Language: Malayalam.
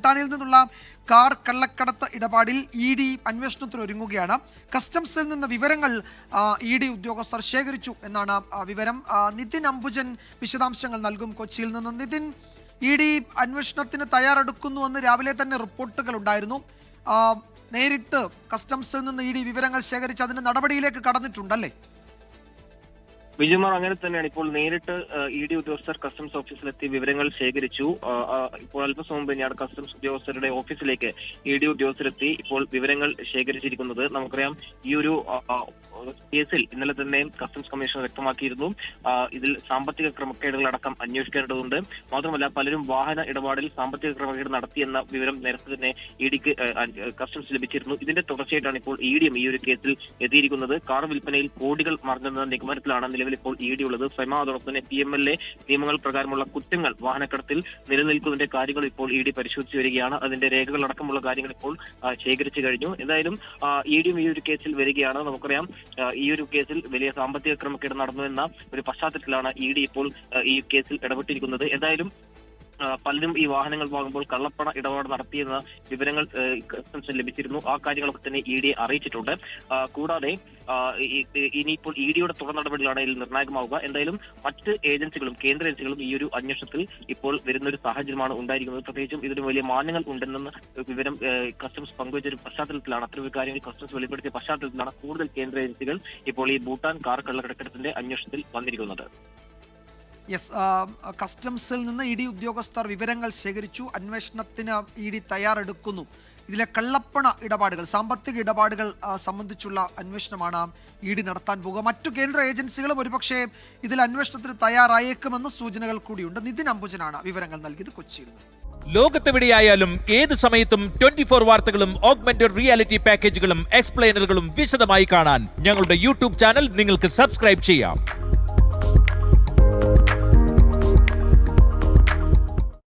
ഭൂട്ടാനിൽ നിന്നുള്ള കാർ കള്ളക്കടത്ത് ഇടപാടിൽ ED അന്വേഷണത്തിന് ഒരുങ്ങുകയാണ്. കസ്റ്റംസിൽ നിന്ന് വിവരങ്ങൾ ED ഉദ്യോഗസ്ഥർ ശേഖരിച്ചു എന്നാണ് വിവരം. നിതിൻ അംബുജൻ വിശദാംശങ്ങൾ നൽകും കൊച്ചിയിൽ നിന്ന്. നിതിൻ, ED അന്വേഷണത്തിന് തയ്യാറെടുക്കുന്നുവെന്ന് രാവിലെ തന്നെ റിപ്പോർട്ടുകൾ ഉണ്ടായിരുന്നു. നേരിട്ട് കസ്റ്റംസിൽ നിന്ന് ED വിവരങ്ങൾ ശേഖരിച്ച് അതിന്റെ നടപടിയിലേക്ക് കടന്നിട്ടുണ്ടല്ലേ? വിജയകുമാർ, അങ്ങനെ തന്നെയാണ്. ഇപ്പോൾ നേരിട്ട് ED ഉദ്യോഗസ്ഥർ കസ്റ്റംസ് ഓഫീസിലെത്തി വിവരങ്ങൾ ശേഖരിച്ചു. ഇപ്പോൾ അല്പസമയം മുമ്പ് തന്നെയാണ് കസ്റ്റംസ് ഉദ്യോഗസ്ഥരുടെ ഓഫീസിലേക്ക് ED ഉദ്യോഗസ്ഥരെത്തി ഇപ്പോൾ വിവരങ്ങൾ ശേഖരിച്ചിരിക്കുന്നത്. നമുക്കറിയാം, ഈ ഒരു കേസിൽ ഇന്നലെ തന്നെ കസ്റ്റംസ് കമ്മീഷണർ വ്യക്തമാക്കിയിരുന്നു ഇതിൽ സാമ്പത്തിക ക്രമക്കേടുകളടക്കം അന്വേഷിക്കേണ്ടതുണ്ട്. മാത്രമല്ല, പലരും വാഹന ഇടപാടിൽ സാമ്പത്തിക ക്രമക്കേട് നടത്തിയെന്ന വിവരം നേരത്തെ തന്നെ EDക്ക് കസ്റ്റംസ് ലഭിച്ചിരുന്നു. ഇതിന്റെ തുടർച്ചയായിട്ടാണ് ഇപ്പോൾ EDയും ഈ ഒരു കേസിൽ എത്തിയിരിക്കുന്നത്. കാർ വിൽപ്പനയിൽ കോടികൾ മറിഞ്ഞെന്ന നിഗമനത്തിലാണ് ഇപ്പോൾ ED ഉള്ളത്. സ്വയമ അതോടൊപ്പം തന്നെ PMLA നിയമങ്ങൾ പ്രകാരമുള്ള കുറ്റങ്ങൾ വാഹനക്കടത്തിൽ നിലനിൽക്കുന്നതിന്റെ കാര്യങ്ങൾ ഇപ്പോൾ ED പരിശോധിച്ചു വരികയാണ്. അതിന്റെ രേഖകളടക്കമുള്ള കാര്യങ്ങൾ ഇപ്പോൾ ശേഖരിച്ചു കഴിഞ്ഞു. എന്തായാലും EDയും ഈ ഒരു കേസിൽ വരികയാണ്. നമുക്കറിയാം, ഈ ഒരു കേസിൽ വലിയ സാമ്പത്തിക ക്രമക്കേട് നടന്നു എന്ന ഒരു പശ്ചാത്തലത്തിലാണ് ED ഇപ്പോൾ ഈ കേസിൽ ഇടപെട്ടിരിക്കുന്നത്. എന്തായാലും പലരും ഈ വാഹനങ്ങൾ വാങ്ങുമ്പോൾ കള്ളപ്പണ ഇടപാട് നടത്തിയെന്ന വിവരങ്ങൾ കസ്റ്റംസിന് ലഭിച്ചിരുന്നു. ആ കാര്യങ്ങളൊക്കെ തന്നെ EDയെ അറിയിച്ചിട്ടുണ്ട്. കൂടാതെ ഇനിയിപ്പോൾ EDയുടെ തുടർ നടപടികളാണ് ഇതിൽ നിർണായകമാവുക. എന്തായാലും മറ്റ് ഏജൻസികളും കേന്ദ്ര ഏജൻസികളും ഈ ഒരു അന്വേഷണത്തിൽ ഇപ്പോൾ വരുന്ന ഒരു സാഹചര്യമാണ് ഉണ്ടായിരിക്കുന്നത്. പ്രത്യേകിച്ചും ഇതിന് വലിയ മാനങ്ങൾ ഉണ്ടെന്ന വിവരം കസ്റ്റംസ് പങ്കുവച്ച ഒരു പശ്ചാത്തലത്തിലാണ്, അത്തരം കാര്യങ്ങൾ കസ്റ്റംസ് വെളിപ്പെടുത്തിയ പശ്ചാത്തലത്തിലാണ് കൂടുതൽ കേന്ദ്ര ഏജൻസികൾ ഇപ്പോൾ ഈ ഭൂട്ടാൻ കാർ കള്ളക്കടത്തിന്റെ അന്വേഷണത്തിൽ വന്നിരിക്കുന്നത്. യെസ്, കസ്റ്റംസിൽ നിന്ന് ED ഉദ്യോഗസ്ഥർ വിവരങ്ങൾ ശേഖരിച്ചു. അന്വേഷണത്തിന് ED തയ്യാറെടുക്കുന്നു. ഇതിലെ കള്ളപ്പണ ഇടപാടുകൾ, സാമ്പത്തിക ഇടപാടുകൾ സംബന്ധിച്ചുള്ള അന്വേഷണമാണ് ED നടത്താൻ പോകുക. മറ്റു കേന്ദ്ര ഏജൻസികളും ഒരുപക്ഷെ ഇതിൽ അന്വേഷണത്തിന് തയ്യാറായേക്കുമെന്ന സൂചനകൾ കൂടിയുണ്ട്. നിതിൻ അംബുജനാണ് വിവരങ്ങൾ നൽകിയത് കൊച്ചിയിൽ നിന്ന്. ലോകത്തെവിടെയായാലും ഏത് സമയത്തും 24 വാർത്തകളും ഓഗ്മെന്റഡ് റിയാലിറ്റി പാക്കേജുകളും എക്സ്പ്ലെയിനറുകളും വിശദമായി കാണാൻ ഞങ്ങളുടെ YouTube ചാനൽ നിങ്ങൾക്ക് സബ്സ്ക്രൈബ് ചെയ്യാം.